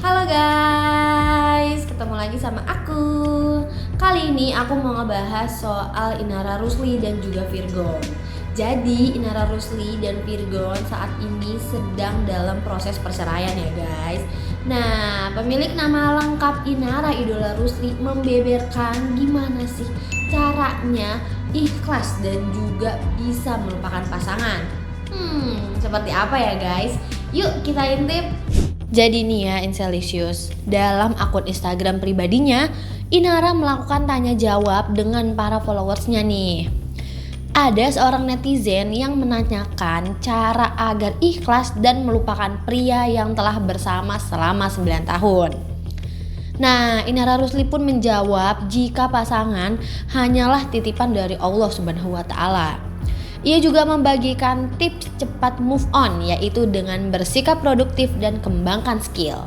Halo guys, ketemu lagi sama aku. Kali ini aku mau ngebahas soal Inara Rusli dan juga Virgon. Jadi Inara Rusli dan Virgon saat ini sedang dalam proses perceraian ya guys. Nah, pemilik nama lengkap Inara Idola Rusli membeberkan gimana sih caranya ikhlas dan juga bisa melupakan pasangan. Seperti apa ya guys? Yuk kita intip. Jadi nih ya Inselisius, dalam akun Instagram pribadinya, Inara melakukan tanya jawab dengan para followersnya nih. Ada seorang netizen yang menanyakan cara agar ikhlas dan melupakan pria yang telah bersama selama 9 tahun. Nah, Inara Rusli pun menjawab jika pasangan hanyalah titipan dari Allah Subhanahu wa Ta'ala. Ia juga membagikan tips cepat move on, yaitu dengan bersikap produktif dan kembangkan skill.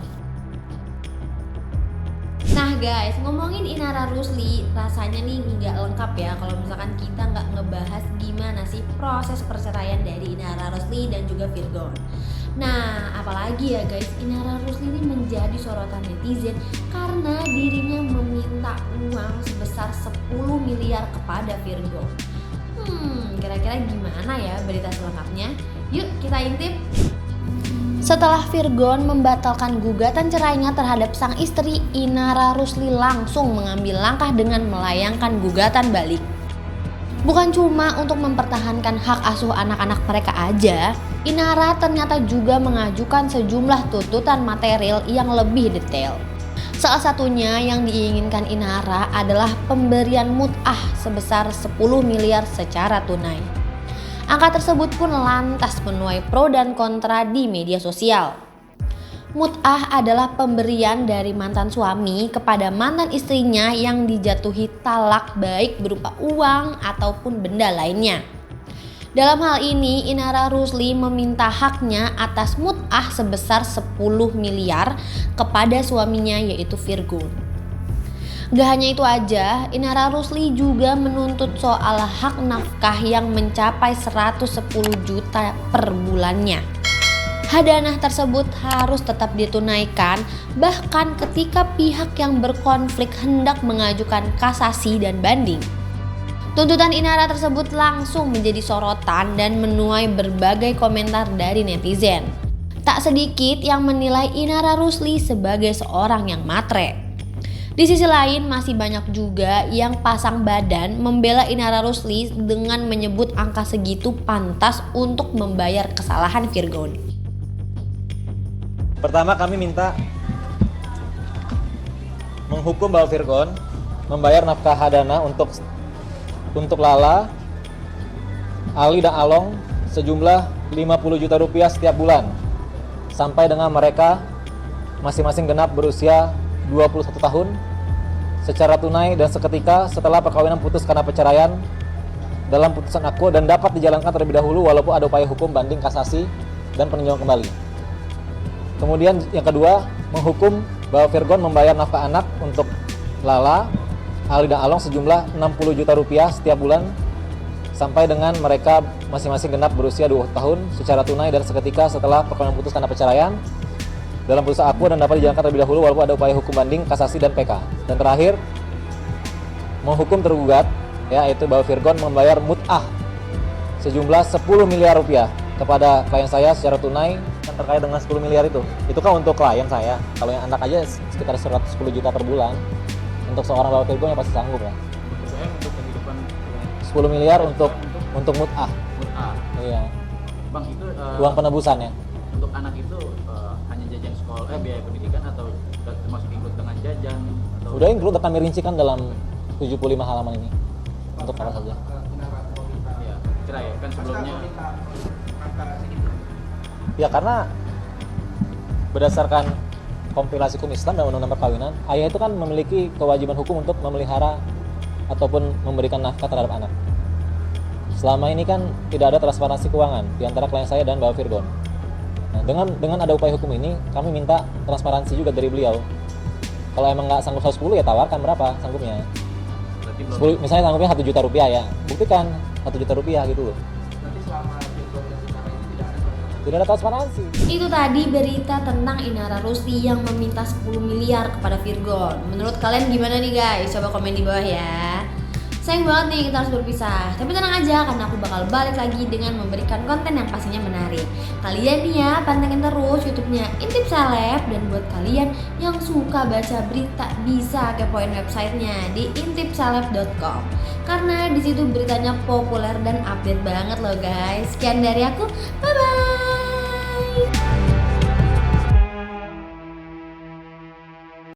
Nah guys, ngomongin Inara Rusli rasanya nih nggak lengkap ya kalau misalkan kita nggak ngebahas gimana sih proses perceraian dari Inara Rusli dan juga Virgon. Nah, apalagi ya guys, Inara Rusli ini menjadi sorotan netizen karena dirinya meminta uang sebesar 10 miliar kepada Virgon. Kira-kira gimana ya berita selengkapnya? Yuk kita intip. Setelah Virgon membatalkan gugatan cerainya terhadap sang istri, Inara Rusli langsung mengambil langkah dengan melayangkan gugatan balik. Bukan cuma untuk mempertahankan hak asuh anak-anak mereka aja, Inara ternyata juga mengajukan sejumlah tuntutan material yang lebih detail. Salah satunya yang diinginkan Inara adalah pemberian mut'ah sebesar 10 miliar secara tunai. Angka tersebut pun lantas menuai pro dan kontra di media sosial. Mut'ah adalah pemberian dari mantan suami kepada mantan istrinya yang dijatuhi talak baik berupa uang ataupun benda lainnya. Dalam hal ini, Inara Rusli meminta haknya atas mut'ah sebesar 10 miliar kepada suaminya yaitu Virgon. Gak hanya itu aja, Inara Rusli juga menuntut soal hak nafkah yang mencapai 110 juta per bulannya. Hadanah tersebut harus tetap ditunaikan bahkan ketika pihak yang berkonflik hendak mengajukan kasasi dan banding. Tuntutan Inara tersebut langsung menjadi sorotan dan menuai berbagai komentar dari netizen. Tak sedikit yang menilai Inara Rusli sebagai seorang yang matre. Di sisi lain masih banyak juga yang pasang badan membela Inara Rusli dengan menyebut angka segitu pantas untuk membayar kesalahan Virgon. Pertama kami minta menghukum bahwa Virgon membayar nafkah hadana untuk Lala, Ali dan Along sejumlah 50 juta rupiah setiap bulan sampai dengan mereka masing-masing genap berusia 21 tahun secara tunai dan seketika setelah perkawinan putus karena perceraian dalam putusan aku dan dapat dijalankan terlebih dahulu walaupun ada upaya hukum banding kasasi dan peninjauan kembali. Kemudian yang kedua, menghukum bahwa Virgon membayar nafkah anak untuk Lala, Ali dan Along sejumlah 60 juta rupiah setiap bulan sampai dengan mereka masing-masing genap berusia 20 tahun secara tunai dan seketika setelah perkawinan putus karena perceraian dalam putusan aku dan dapat dijalankan terlebih dahulu walaupun ada upaya hukum banding, kasasi dan PK. Dan terakhir, menghukum tergugat yaitu bahwa Virgon membayar mut'ah sejumlah 10 miliar rupiah kepada klien saya secara tunai kan terkait dengan 10 miliar itu. Itu kan untuk klien saya. Kalau yang anak aja sekitar 110 juta per bulan. Untuk seorang bapak Virgon ya pasti sanggup lah. Untuk kehidupan 10 miliar untuk mut'ah. Mut'ah. Iya. Bang itu Uang penebusan ya. untuk anak itu hanya jajan sekolah, biaya pendidikan atau sudah termasuk ikut dengan jajan atau Udah include kami rincikan dalam 75 halaman ini. Untuk apa saja? ya, cerai ya kan sebelumnya Ya karena berdasarkan kompilasi hukum Islam dan undang-undang perkawinan, ayah itu kan memiliki kewajiban hukum untuk memelihara ataupun memberikan nafkah terhadap anak. Selama ini kan tidak ada transparansi keuangan di antara klien saya dan Bapak Virgon. Nah, dengan ada upaya hukum ini, kami minta transparansi juga dari beliau. Kalau emang nggak sanggup 110 ya tawarkan berapa sanggupnya. berarti belum 10, misalnya sanggupnya 1 juta rupiah ya, buktikan 1 juta rupiah gitu loh. Nanti selama Virgon dan Inara ini tidak ada Tidak ada transparansi. Itu tadi berita tentang Inara Rusli yang meminta 10 miliar kepada Virgon. Menurut kalian gimana nih guys? Coba komen di bawah ya. Sayang banget nih kita harus berpisah. Tapi tenang aja karena aku bakal balik lagi dengan memberikan konten yang pastinya menarik. Kalian nih ya pantengin terus YouTube-nya Intip Seleb, dan buat kalian yang suka baca berita bisa kepoin websitenya di intipseleb.com. Karena di situ beritanya populer dan update banget loh guys. Sekian dari aku. Bye bye.